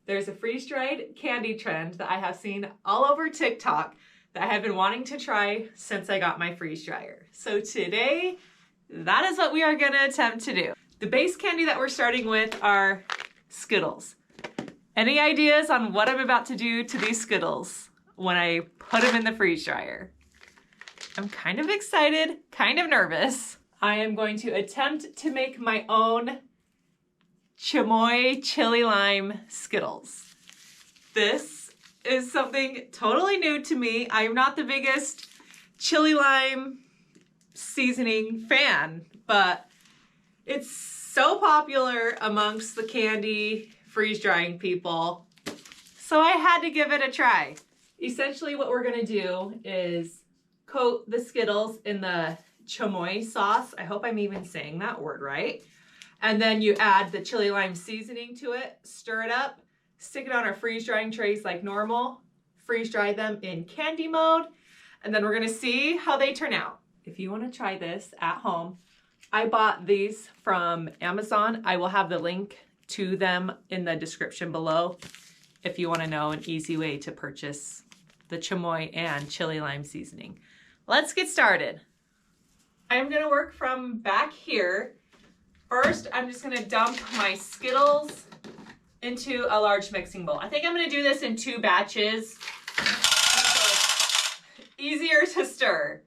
There's a freeze-dried candy trend that I have seen all over TikTok that I have been wanting to try since I got my freeze dryer. So today, that is what we are gonna attempt to do. The base candy that we're starting with are Skittles. Any ideas on what I'm about to do to these Skittles when I put them in the freeze dryer? I'm kind of excited, kind of nervous. I am going to attempt to make my own chamoy chili lime Skittles. This is something totally new to me. I'm not the biggest chili lime seasoning fan, but it's so popular amongst the candy freeze drying people. So I had to give it a try. Essentially what we're gonna do is coat the Skittles in the chamoy sauce. I hope I'm even saying that word right. And then you add the chili lime seasoning to it, stir it up, stick it on our freeze drying trays like normal, freeze dry them in candy mode, and then we're gonna see how they turn out. If you wanna try this at home, I bought these from Amazon. I will have the link to them in the description below if you wanna know an easy way to purchase the chamoy and chili lime seasoning. Let's get started. I'm gonna work from back here. First, I'm just gonna dump my Skittles into a large mixing bowl. I think I'm gonna do this in 2 batches, so it's easier to stir.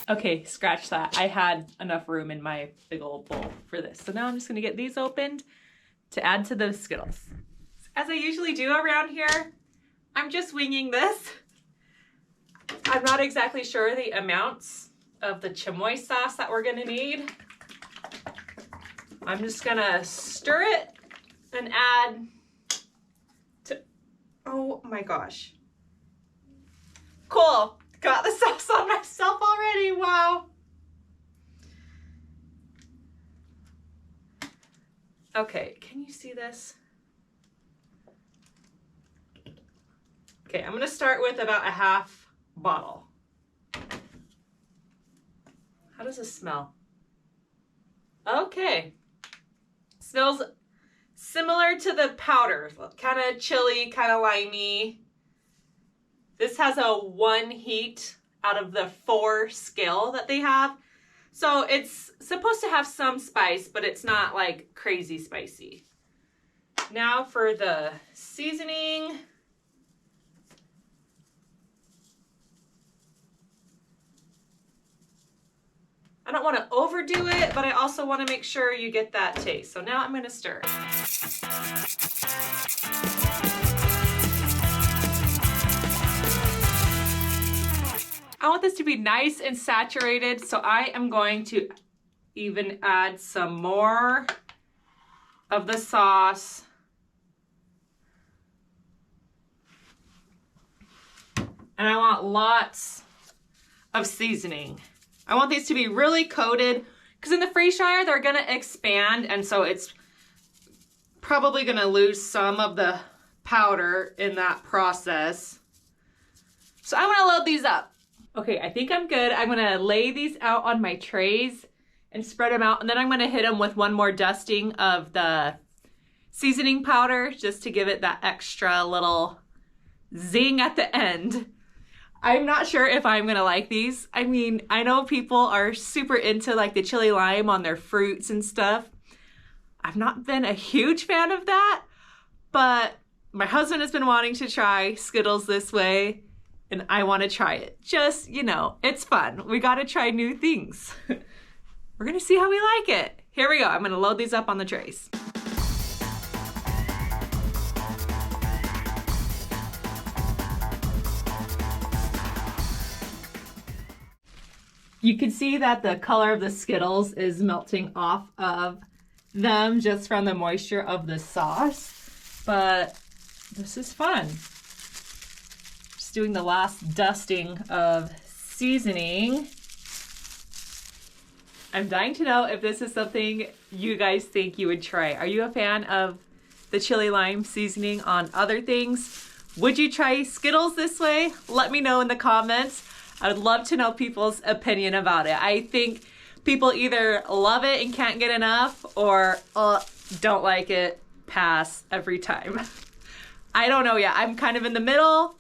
Okay, scratch that. I had enough room in my big old bowl for this. So now I'm just gonna get these opened to add to the Skittles. As I usually do around here, I'm just winging this. I'm not exactly sure the amounts of the chamoy sauce that we're gonna need. I'm just gonna stir it and add to, oh my gosh. Cool, got the sauce on myself already, wow. Okay, can you see this? Okay, I'm gonna start with about a half bottle. How does this smell? Okay. Smells similar to the powder, kind of chili, kind of limey. This has a 1 heat out of the 4 scale that they have. So it's supposed to have some spice, but it's not like crazy spicy. Now for the seasoning. I don't want to overdo it, but I also want to make sure you get that taste. So now I'm going to stir. I want this to be nice and saturated, so I am going to even add some more of the sauce. And I want lots of seasoning. I want these to be really coated because in the freeze dryer, they're gonna expand, and so it's probably gonna lose some of the powder in that process. So I wanna load these up. Okay, I think I'm good. I'm gonna lay these out on my trays and spread them out, and then I'm gonna hit them with one more dusting of the seasoning powder just to give it that extra little zing at the end. I'm not sure if I'm gonna like these. I mean, I know people are super into like the chili lime on their fruits and stuff. I've not been a huge fan of that, but my husband has been wanting to try Skittles this way, and I wanna try it. Just, you know, it's fun. We gotta try new things. We're gonna see how we like it. Here we go, I'm gonna load these up on the trays. You can see that the color of the Skittles is melting off of them just from the moisture of the sauce, but this is fun. Just doing the last dusting of seasoning. I'm dying to know if this is something you guys think you would try. Are you a fan of the chili lime seasoning on other things? Would you try Skittles this way? Let me know in the comments. I would love to know people's opinion about it. I think people either love it and can't get enough, or don't like it, pass every time. I don't know yet. I'm kind of in the middle.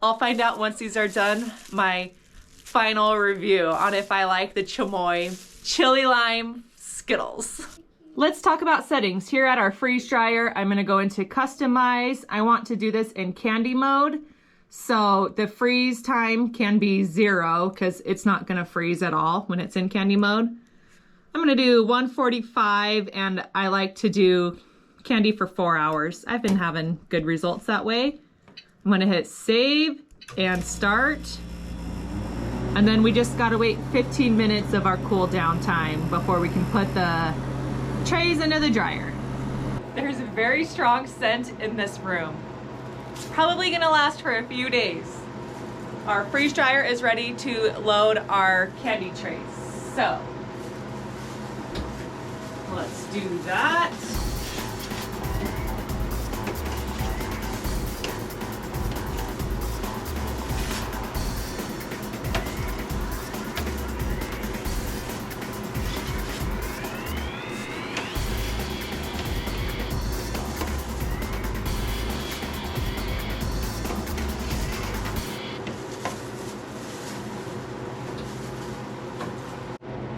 I'll find out once these are done, my final review on if I like the Chamoy Chili Lime Skittles. Let's talk about settings. Here at our freeze dryer, I'm gonna go into customize. I want to do this in candy mode. So the freeze time can be 0 because it's not gonna freeze at all when it's in candy mode. I'm gonna do 145, and I like to do candy for 4 hours. I've been having good results that way. I'm gonna hit save and start. And then we just gotta wait 15 minutes of our cool down time before we can put the trays into the dryer. There's a very strong scent in this room. It's probably gonna last for a few days. Our freeze dryer is ready to load our candy trays. So, let's do that.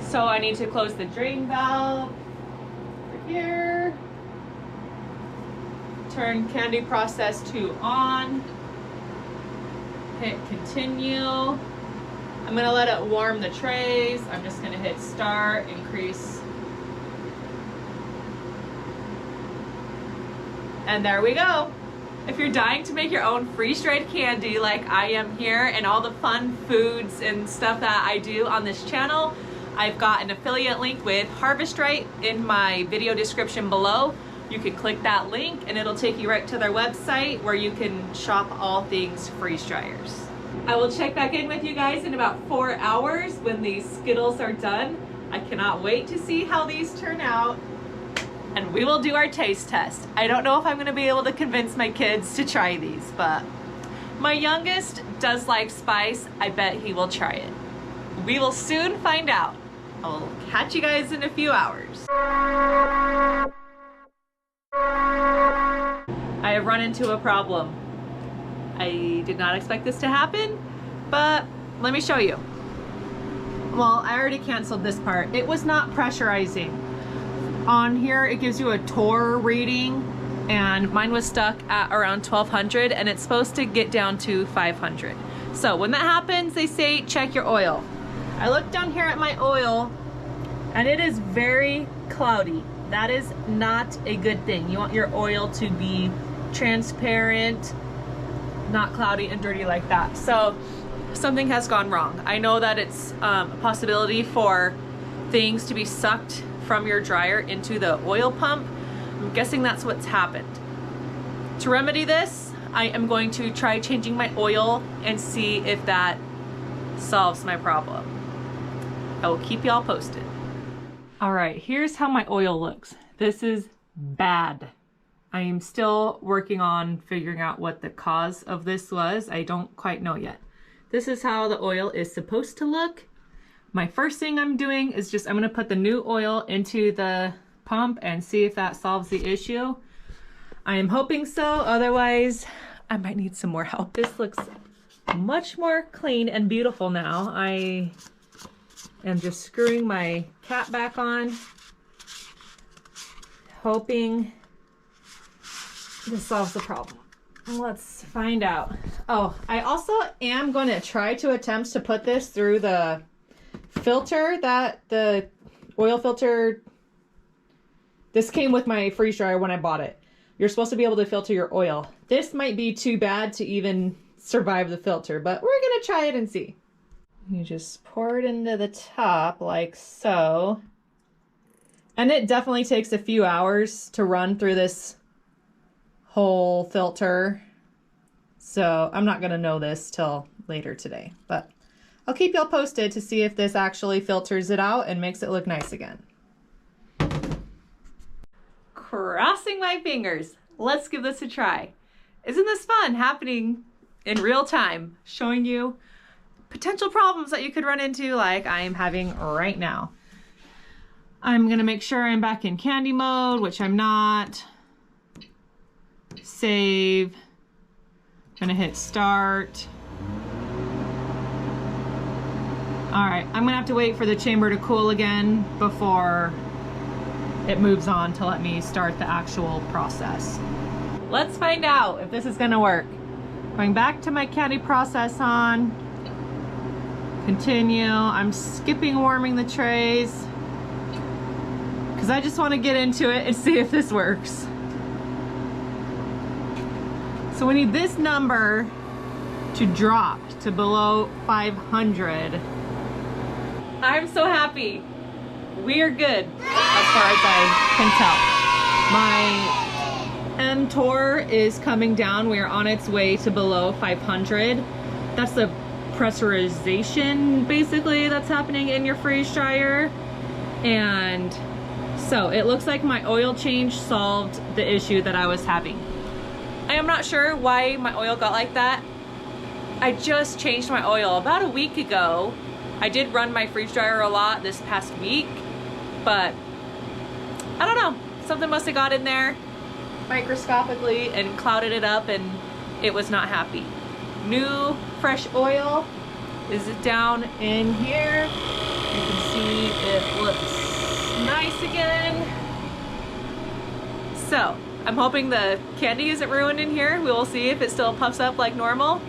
So I need to close the drain valve over here. Turn candy process to on. Hit continue. I'm gonna let it warm the trays. I'm just gonna hit start, increase. And there we go. If you're dying to make your own freeze-dried candy like I am here, and all the fun foods and stuff that I do on this channel, I've got an affiliate link with Harvest Right in my video description below. You can click that link and it'll take you right to their website where you can shop all things freeze dryers. I will check back in with you guys in about 4 hours when these Skittles are done. I cannot wait to see how these turn out, and we will do our taste test. I don't know if I'm gonna be able to convince my kids to try these, but my youngest does like spice. I bet he will try it. We will soon find out. I'll catch you guys in a few hours. I have run into a problem. I did not expect this to happen, but let me show you. Well, I already canceled this part. It was not pressurizing. On here, it gives you a Torr reading, and mine was stuck at around 1200, and it's supposed to get down to 500. So when that happens, they say check your oil. I look down here at my oil and it is very cloudy. That is not a good thing. You want your oil to be transparent, not cloudy and dirty like that. So something has gone wrong. I know that it's a possibility for things to be sucked from your dryer into the oil pump. I'm guessing that's what's happened. To remedy this, I am going to try changing my oil and see if that solves my problem. I will keep y'all posted. All right, here's how my oil looks. This is bad. I am still working on figuring out what the cause of this was. I don't quite know yet. This is how the oil is supposed to look. My first thing I'm doing is I'm gonna put the new oil into the pump and see if that solves the issue. I am hoping so, otherwise I might need some more help. This looks much more clean and beautiful now. I am just screwing my cap back on, hoping this solves the problem. Let's find out. Oh, I also am going to try to attempt to put this through the filter, the oil filter. This came with my freeze dryer when I bought it. You're supposed to be able to filter your oil. This might be too bad to even survive the filter, but we're going to try it and see. You just pour it into the top like so. And it definitely takes a few hours to run through this whole filter. So I'm not gonna know this till later today, but I'll keep y'all posted to see if this actually filters it out and makes it look nice again. Crossing my fingers. Let's give this a try. Isn't this fun happening in real time, showing you potential problems that you could run into like I am having right now. I'm gonna make sure I'm back in candy mode, which I'm not. Save. I'm gonna hit start. All right, I'm gonna have to wait for the chamber to cool again before it moves on to let me start the actual process. Let's find out if this is gonna work. Going back to my candy process on. Continue. I'm skipping warming the trays because I just want to get into it and see if this works. So we need this number to drop to below 500. I'm so happy. We are good as far as I can tell. My mTOR is coming down. We are on its way to below 500. That's the pressurization basically that's happening in your freeze dryer. And so it looks like my oil change solved the issue that I was having. I am not sure why my oil got like that. I just changed my oil about a week ago. I did run my freeze dryer a lot this past week, but I don't know. Something must have got in there microscopically and clouded it up, and it was not happy. New fresh oil is down in here. You can see it looks nice again. So I'm hoping the candy isn't ruined in here. We will see if it still puffs up like normal.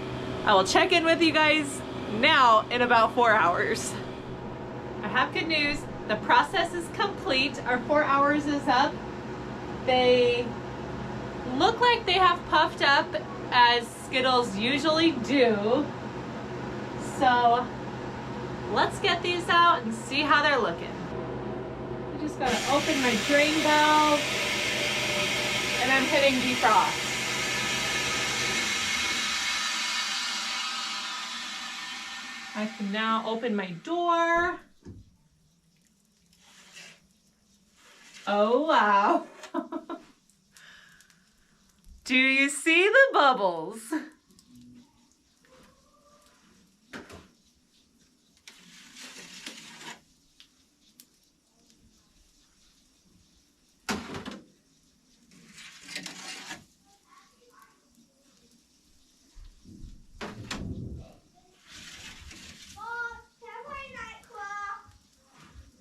I will check in with you guys now in about 4 hours. I have good news. The process is complete. Our 4 hours is up. They look like they have puffed up as Skittles usually do. So let's get these out and see how they're looking. I just gotta open my drain valve and I'm hitting defrost. I can now open my door. Oh wow. Do you see the bubbles?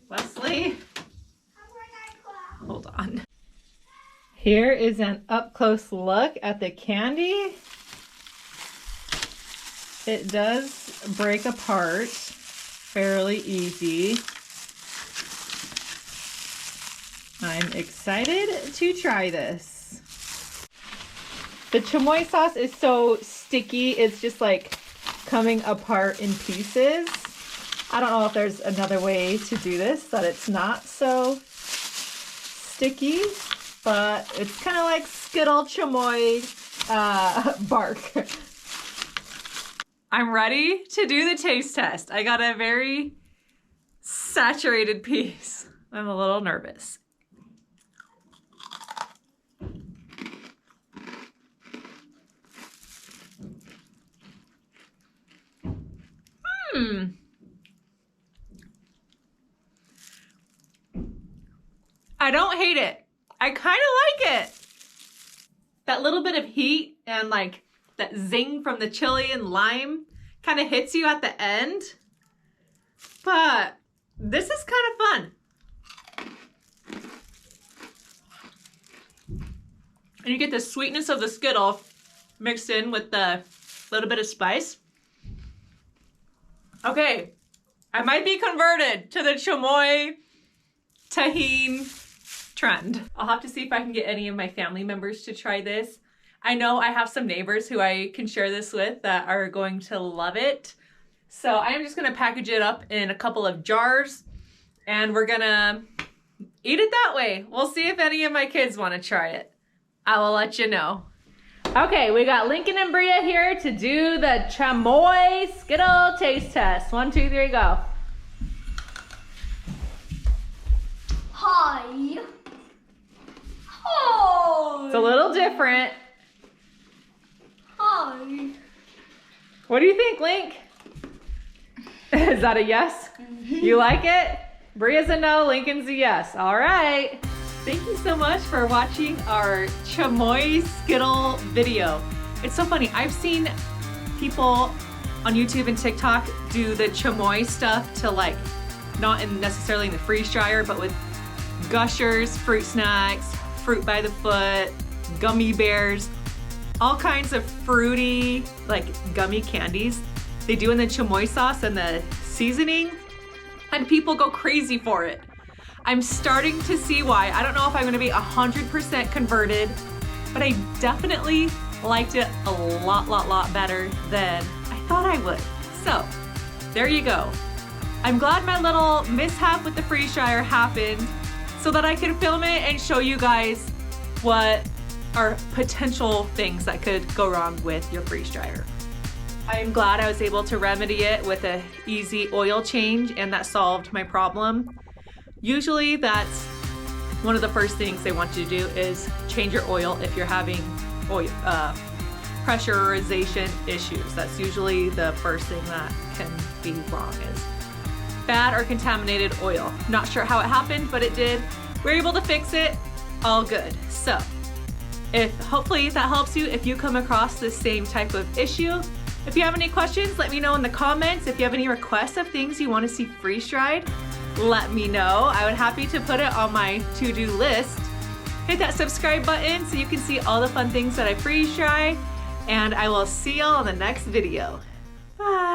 Wesley, hold on. Here is an up-close look at the candy. It does break apart fairly easy. I'm excited to try this. The chamoy sauce is so sticky, it's just like coming apart in pieces. I don't know if there's another way to do this that it's not so sticky, but it's kind of like Skittle chamoy bark. I'm ready to do the taste test. I got a very saturated piece. I'm a little nervous. I don't hate it. I kind of like it. That little bit of heat and like that zing from the chili and lime kind of hits you at the end. But this is kind of fun. And you get the sweetness of the Skittle mixed in with the little bit of spice. Okay, I might be converted to the chamoy tahini trend. I'll have to see if I can get any of my family members to try this. I know I have some neighbors who I can share this with that are going to love it. So I am just gonna package it up in a couple of jars and we're gonna eat it that way. We'll see if any of my kids wanna try it. I will let you know. Okay, we got Lincoln and Bria here to do the chamoy Skittle taste test. 1, 2, 3, go. Hi. Hi. It's a little different. Hi. What do you think, Link? Is that a yes? You like it? Bria's a no, Lincoln's a yes. All right. Thank you so much for watching our chamoy Skittle video. It's so funny. I've seen people on YouTube and TikTok do the chamoy stuff to like, not necessarily in the freeze dryer, but with Gushers, fruit snacks, fruit by the foot, gummy bears, all kinds of fruity, like gummy candies. They do in the chamoy sauce and the seasoning, and people go crazy for it. I'm starting to see why. I don't know if I'm gonna be 100% converted, but I definitely liked it a lot better than I thought I would. So, there you go. I'm glad my little mishap with the freeze dryer happened so that I could film it and show you guys what are potential things that could go wrong with your freeze dryer. I'm glad I was able to remedy it with an easy oil change, and that solved my problem. Usually that's one of the first things they want you to do is change your oil if you're having oil, pressurization issues. That's usually the first thing that can be wrong, is bad or contaminated oil. Not sure how it happened, but it did. We're able to fix it, all good. So, hopefully that helps you if you come across this same type of issue. If you have any questions, let me know in the comments. If you have any requests of things you want to see freeze dried, let me know. I would happy to put it on my to-do list. Hit that subscribe button so you can see all the fun things that I freeze dry, and I will see y'all in the next video. Bye.